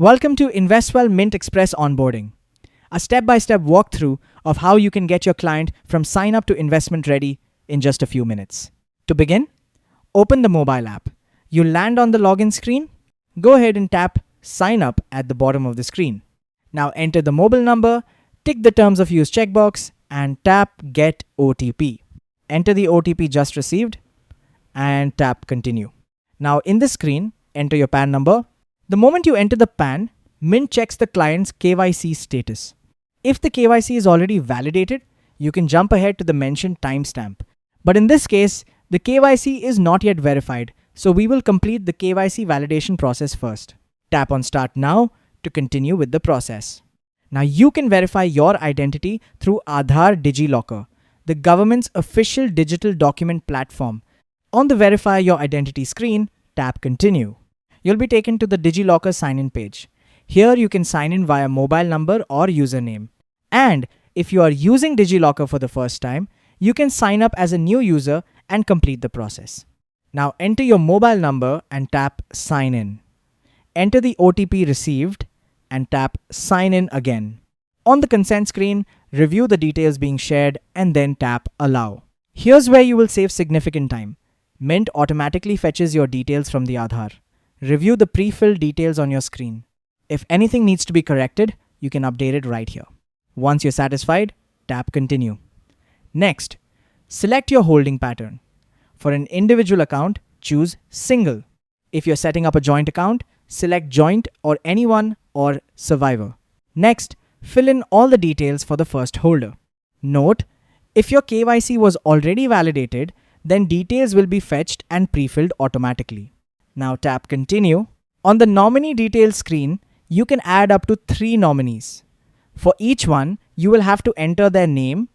Welcome to Investwell Mint Express Onboarding, a step-by-step walkthrough of how you can get your client from sign up to investment ready in just a few minutes. To begin, open the mobile app. You'll land on the login screen. Go ahead and tap Sign Up at the bottom of the screen. Now enter the mobile number, tick the Terms of Use checkbox, and tap Get OTP. Enter the OTP just received and tap Continue. Now in this screen, enter your PAN number. The moment you enter the PAN, Mint checks the client's KYC status. If the KYC is already validated, you can jump ahead to the mentioned timestamp. But in this case, the KYC is not yet verified, so we will complete the KYC validation process first. Tap on Start Now to continue with the process. Now you can verify your identity through Aadhaar DigiLocker, the government's official digital document platform. On the Verify Your Identity screen, tap Continue. You'll be taken to the DigiLocker sign-in page. Here you can sign in via mobile number or username. And if you are using DigiLocker for the first time, you can sign up as a new user and complete the process. Now enter your mobile number and tap Sign In. Enter the OTP received and tap Sign In again. On the consent screen, review the details being shared and then tap Allow. Here's where you will save significant time. Mint automatically fetches your details from the Aadhaar. Review the pre-filled details on your screen. If anything needs to be corrected, you can update it right here. Once you're satisfied, tap Continue. Next, select your holding pattern. For an individual account, choose Single. If you're setting up a joint account, select Joint or Anyone or Survivor. Next, fill in all the details for the first holder. Note, if your KYC was already validated, then details will be fetched and pre-filled automatically. Now tap Continue. On the Nominee Details screen, you can add up to 3 nominees. For each one, you will have to enter their name,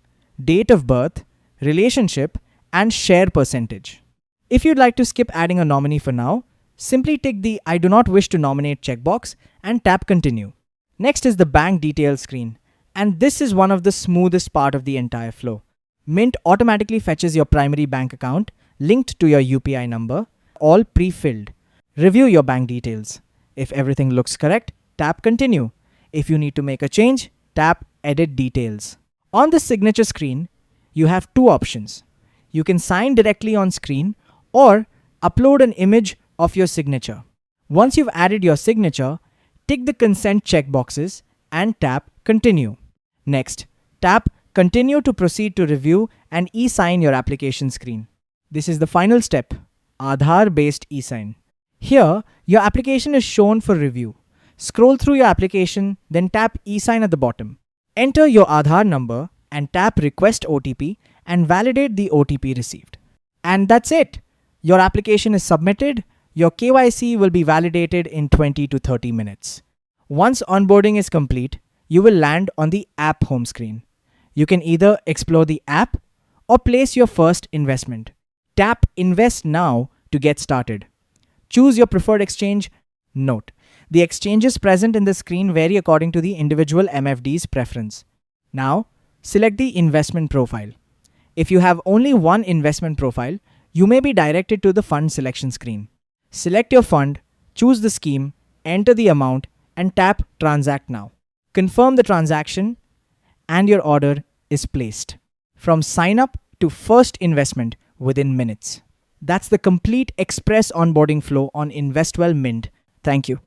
date of birth, relationship, and share percentage. If you'd like to skip adding a nominee for now, simply tick the I do not wish to nominate checkbox and tap Continue. Next is the Bank Details screen, and this is one of the smoothest part of the entire flow. Mint automatically fetches your primary bank account linked to your UPI number, all pre-filled. Review your bank details. If everything looks correct, tap Continue. If you need to make a change, tap Edit Details. On the signature screen, you have 2 options. You can sign directly on screen or upload an image of your signature. Once you've added your signature, tick the consent checkboxes and tap Continue. Next, tap Continue to proceed to review and eSign your application screen. This is the final step, Aadhaar-based eSign. Here, your application is shown for review. Scroll through your application, then tap eSign at the bottom. Enter your Aadhaar number and tap Request OTP and validate the OTP received. And that's it. Your application is submitted. Your KYC will be validated in 20 to 30 minutes. Once onboarding is complete, you will land on the app home screen. You can either explore the app or place your first investment. Tap Invest Now to get started. Choose your preferred exchange. Note, the exchanges present in the screen vary according to the individual MFD's preference. Now, select the investment profile. If you have only one investment profile, you may be directed to the fund selection screen. Select your fund, choose the scheme, enter the amount, and tap Transact Now. Confirm the transaction, and your order is placed. From sign up to first investment within minutes. That's the complete express onboarding flow on Investwell Mint. Thank you.